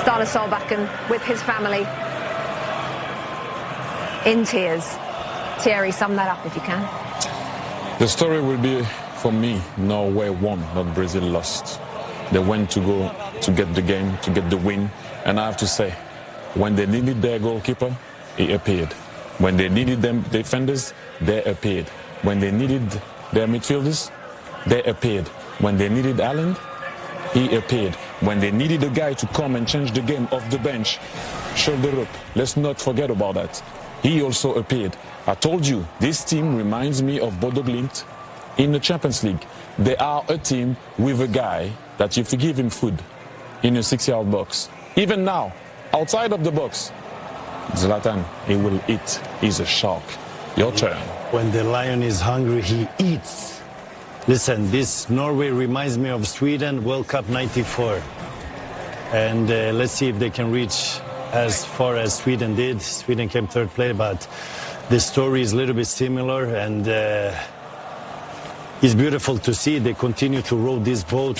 Ståle Solbakken with his family in tears. Thierry, sum that up if you can. The story will be, for me, Norway won, not Brazil lost. They went to go to get the game, to get the win. And I have to say, when they needed their goalkeeper, he appeared. When they needed them defenders, they appeared. When they needed their midfielders, they appeared. When they needed Haaland, he appeared. When they needed a guy to come and change the game off the bench, shoulder up, let's not forget about that. He also appeared. I told you, this team reminds me of Bodo Glimt in the Champions League. They are a team with a guy that if you give him food in a 6-yard box, even now, outside of the box, Zlatan, he will eat. He's a shark. Your turn. When the lion is hungry, he eats. Listen, this Norway reminds me of Sweden, World Cup '94. And let's see if they can reach as far as Sweden did. Sweden came third place, but the story is a little bit similar, and it's beautiful to see they continue to row this boat.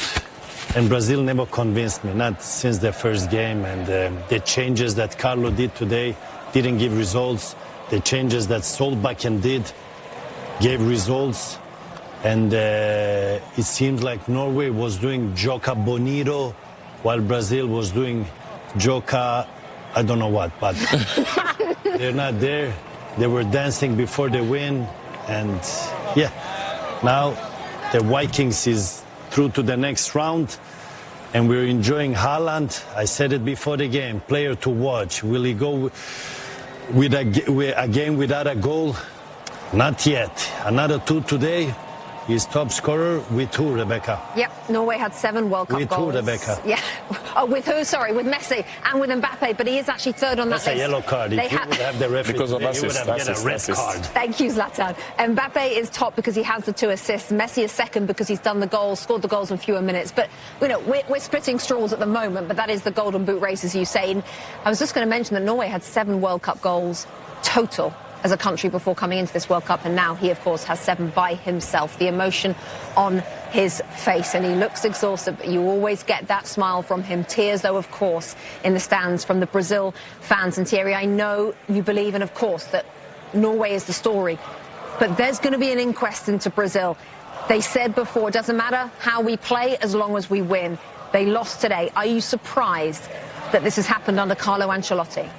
And Brazil never convinced me, not since their first game. And the changes that Carlo did today didn't give results. The changes that Solbakken did gave results. And it seems like Norway was doing Joga Bonito while Brazil was doing Joga, I don't know what, but they're not there. They were dancing before the win. And yeah, now the Vikings is through to the next round, and we're enjoying Haaland. I said it before the game, player to watch. Will he go with a game without a goal? Not yet. Another 2 today. He's top scorer with who, Rebecca? Yep, Norway had 7 World Cup goals. With who, Rebecca? Yeah. Oh, with who? Sorry, with Messi and with Mbappe, but he is actually third on that list. That's a yellow card. If you would have the referee because of today, you would have get a red card. Thank you, Zlatan. Mbappe is top because he has the 2 assists. Messi is second because he's done the goals, scored the goals in fewer minutes. But, you know, we're splitting straws at the moment, but that is the Golden Boot race, as you say. And I was just going to mention that Norway had 7 World Cup goals total as a country before coming into this World Cup, and now he, of course, has 7 by himself. The emotion on his face, and he looks exhausted, but you always get that smile from him. Tears, though, of course, in the stands from the Brazil fans. And Thierry, I know you believe in, of course, that Norway is the story, but there's going to be an inquest into Brazil. They said before, it doesn't matter how we play as long as we win. They lost today. Are you surprised that this has happened under Carlo Ancelotti?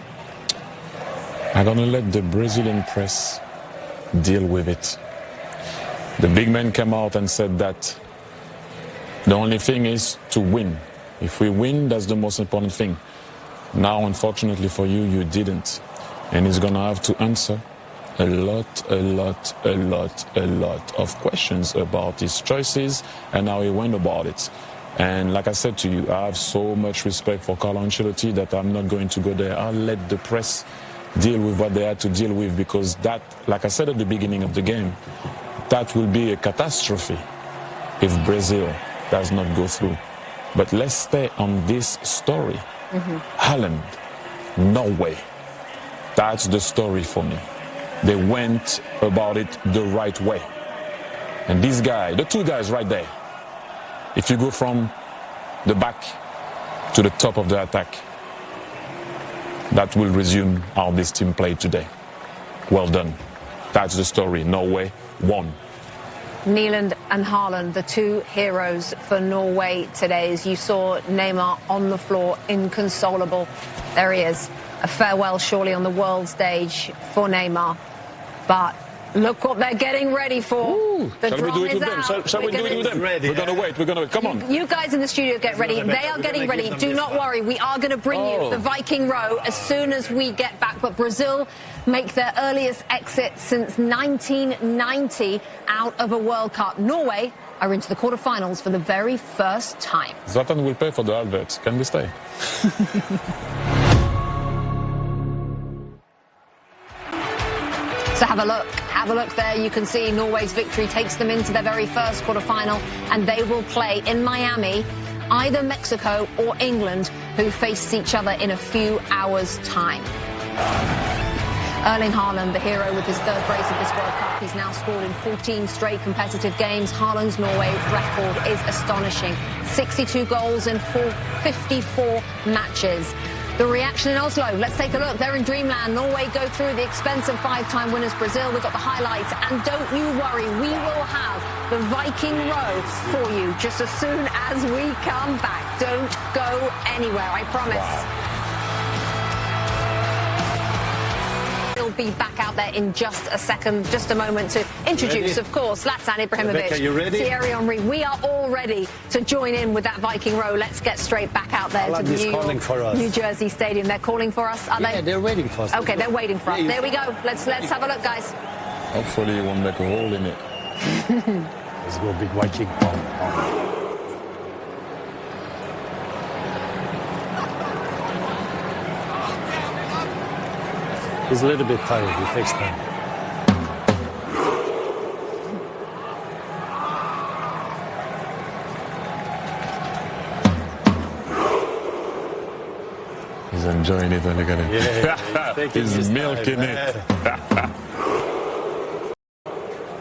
I'm going to let the Brazilian press deal with it. The big man came out and said that the only thing is to win. If we win, that's the most important thing. Now, unfortunately for you, you didn't. And he's going to have to answer a lot of questions about his choices and how he went about it. And like I said to you, I have so much respect for Carlo Ancelotti that I'm not going to go there. I'll let the press deal with what they had to deal with, because that, like I said at the beginning of the game, that will be a catastrophe if Brazil does not go through. But let's stay on this story. Haaland, Norway, that's the story for me. They went about it the right way. And this guy, the 2 guys right there, if you go from the back to the top of the attack, that will resume how this team played today. Well done. That's the story. Norway won. Norway and Haaland, the 2 heroes for Norway today. As you saw Neymar on the floor, inconsolable. There he is. A farewell surely on the world stage for Neymar. But look what they're getting ready for. Ooh, the shall we do it with them? Shall we do it with them? Ready. We're going to wait. We're going to wait. Come on. You guys in the studio get ready. They are getting ready. Do not worry. We are going to bring you the Viking row as soon as we get back. But Brazil make their earliest exit since 1990 out of a World Cup. Norway are into the quarterfinals for the very first time. Zlatan will pay for the adverts. Can we stay? So have a look there. You can see Norway's victory takes them into their very first quarterfinal, and they will play in Miami either Mexico or England, who face each other in a few hours' time. Erling Haaland, the hero with his third brace of this World Cup. He's now scored in 14 straight competitive games. Haaland's Norway record is astonishing. 62 goals in 54 matches. The reaction in Oslo, let's take a look. They're in dreamland. Norway go through the expensive 5-time winners Brazil. We've got the highlights. And don't you worry, we will have the Viking Row for you just as soon as we come back. Don't go anywhere, I promise. Wow. We'll be back out there in just a second, just a moment to introduce, of course, Zlatan Ibrahimovic, Rebecca, you ready? Thierry Henry. We are all ready to join in with that Viking Row. Let's get straight back out there to the New Jersey Stadium. They're calling for us, are they? Yeah, they're waiting for us. Okay, they're waiting for us. There we go. Let's have a look, guys. Hopefully you won't make a hole in it. Let's go, big Viking. He's a little bit tired. He takes time. He's enjoying it. Look at him. Yeah, he's milking it.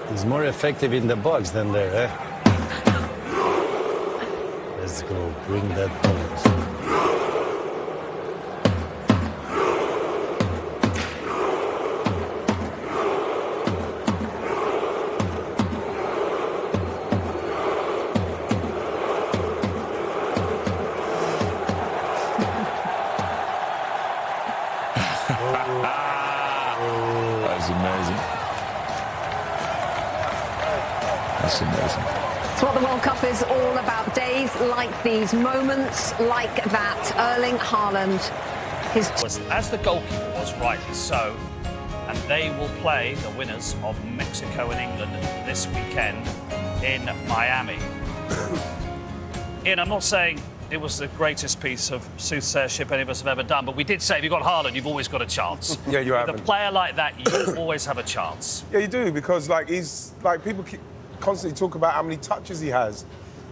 He's more effective in the box than there, eh? Let's go. Bring that ball. That's amazing. That's amazing. It's what the World Cup is all about. Days like these, moments like that. Erling Haaland, as the goalkeeper was, rightly so, and they will play the winners of Mexico and England this weekend in Miami. Ian, I'm not saying it was the greatest piece of soothsayership any of us have ever done, but we did say if you've got Haaland, you've always got a chance. Yeah, you have. With a player like that, you always have a chance. Yeah, you do, because he's people constantly talk about how many touches he has,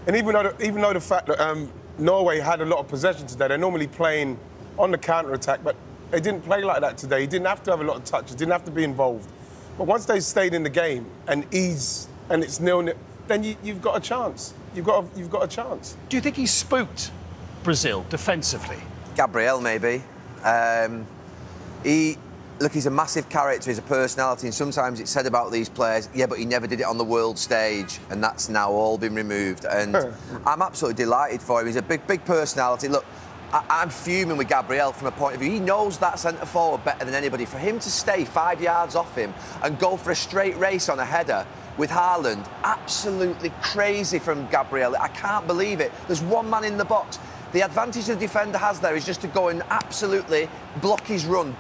and even though the fact that Norway had a lot of possession today, they're normally playing on the counter attack, but they didn't play like that today. He didn't have to have a lot of touches, didn't have to be involved. But once they stayed in the game and it's 0-0, then you've got a chance. You've got a chance. Do you think he spooked Brazil defensively? Gabriel, maybe. He's a massive character, he's a personality, and sometimes it's said about these players, yeah, but he never did it on the world stage, and that's now all been removed. And I'm absolutely delighted for him. He's a big personality. Look, I'm fuming with Gabriel from a point of view. He knows that centre-forward better than anybody. For him to stay 5 yards off him and go for a straight race on a header with Haaland, absolutely crazy from Gabriel. I can't believe it. There's one man in the box. The advantage the defender has there is just to go and absolutely block his run,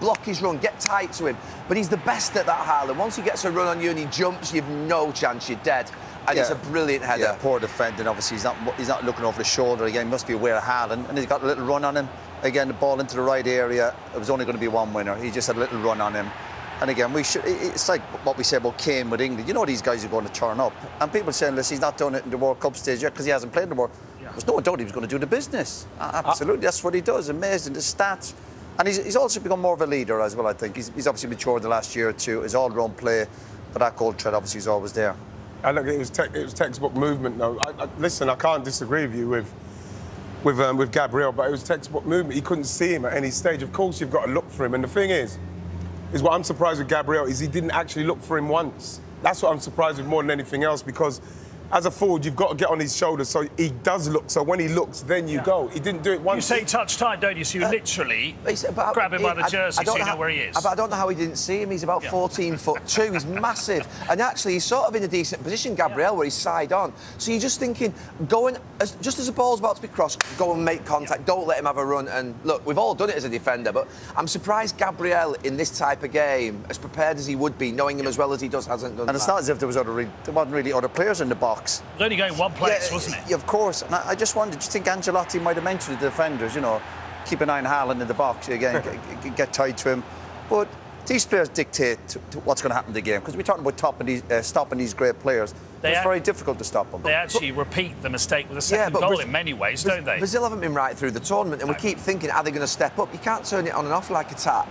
get tight to him. But he's the best at that, Haaland. Once he gets a run on you and he jumps, you've no chance, you're dead. And it's a brilliant header. Yeah, poor defending. Obviously, he's not looking over the shoulder again. He must be aware of Haaland, and he's got a little run on him. Again, the ball into the right area. It was only going to be one winner. He just had a little run on him. And again, it's like what we say about Kane with England. You know these guys are going to turn up. And people saying, listen, he's not done it in the World Cup stage yet because he hasn't played in the World. Yeah. There's no doubt he was going to do the business. Absolutely, that's what he does. Amazing, the stats. And he's also become more of a leader as well, I think. He's obviously matured the last year or two. His all-round play, but that goal threat obviously is always there. Look, it was textbook movement, though. Listen, I can't disagree with you with Gabriel, but it was textbook movement. He couldn't see him at any stage. Of course, you've got to look for him. And the thing is what I'm surprised with Gabriel is he didn't actually look for him once. That's what I'm surprised with more than anything else, because as a forward, you've got to get on his shoulders so he does look. So when he looks, then you go. He didn't do it once. You say touch tight, don't you? So you literally grab him by the jersey so you know where he is. But I don't know how he didn't see him. He's about 14'2". He's massive. And actually, he's sort of in a decent position, Gabriel, where he's side on. So you're just thinking, just as the ball's about to be crossed, go and make contact. Don't let him have a run. And look, we've all done it as a defender, but I'm surprised Gabriel, in this type of game, as prepared as he would be, knowing him as well as he does, hasn't done that. And it's not as if there wasn't really other players in the box. It was only going one place, wasn't it? Of course. And I just wondered, do you think Ancelotti might have mentioned to the defenders, keep an eye on Haaland in the box again, get tight to him. But these players dictate to what's going to happen in the game. Because we're talking about stopping these great players. It's very difficult to stop them. They actually repeat the mistake with the second goal in many ways, don't they? Brazil haven't been right through the tournament, and we keep thinking, are they going to step up? You can't turn it on and off like a tap.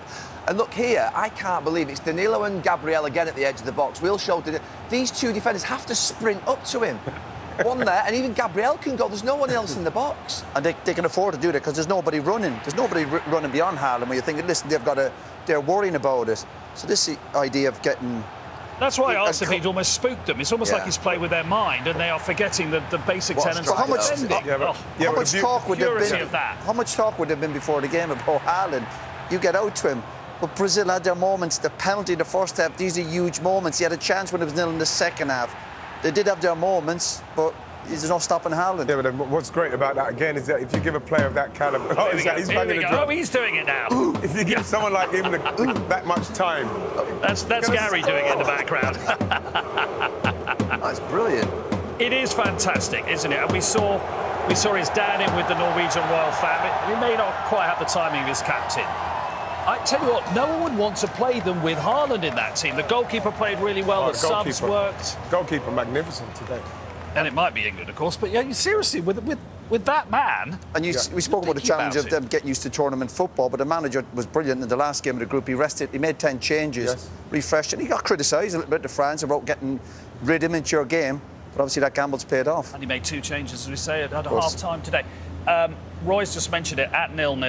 And look here, I can't believe it's Danilo and Gabriel again at the edge of the box. We'll show these two defenders have to sprint up to him. One there, and even Gabriel can go. There's no one else in the box. And they can afford to do that because there's nobody running. There's nobody running beyond Haaland. When you're thinking, listen, they're worrying about it. So this idea of getting... That's why I asked if he'd almost spooked them. It's almost like he's playing with their mind and they are forgetting the basic tenets of defending. How much talk would there have been before the game about Haaland? You get out to him. But Brazil had their moments. The penalty in the first half, these are huge moments. He had a chance when it was 0 in the second half. They did have their moments, but there's no stopping Haaland. Yeah, but what's great about that, again, is that if you give a player of that calibre... he's banging the drum. Oh, he's doing it now. If you give someone like him that much time... That's Gary doing it in the background. That's brilliant. It is fantastic, isn't it? And we saw his dad in with the Norwegian royal family. He may not quite have the timing of his captain. I tell you what, no one would want to play them with Haaland in that team. The goalkeeper played really well, the subs worked. Goalkeeper magnificent today. And it might be England, of course, but yeah, seriously, with that man... And we spoke about the challenge of them getting used to tournament football, but the manager was brilliant in the last game of the group. He rested, he made 10 changes, refreshed, and he got criticised a little bit to France about getting rhythm into your game, but obviously that gamble's paid off. And he made 2 changes, as we say, at half-time today. Roy's just mentioned it, at 0-0.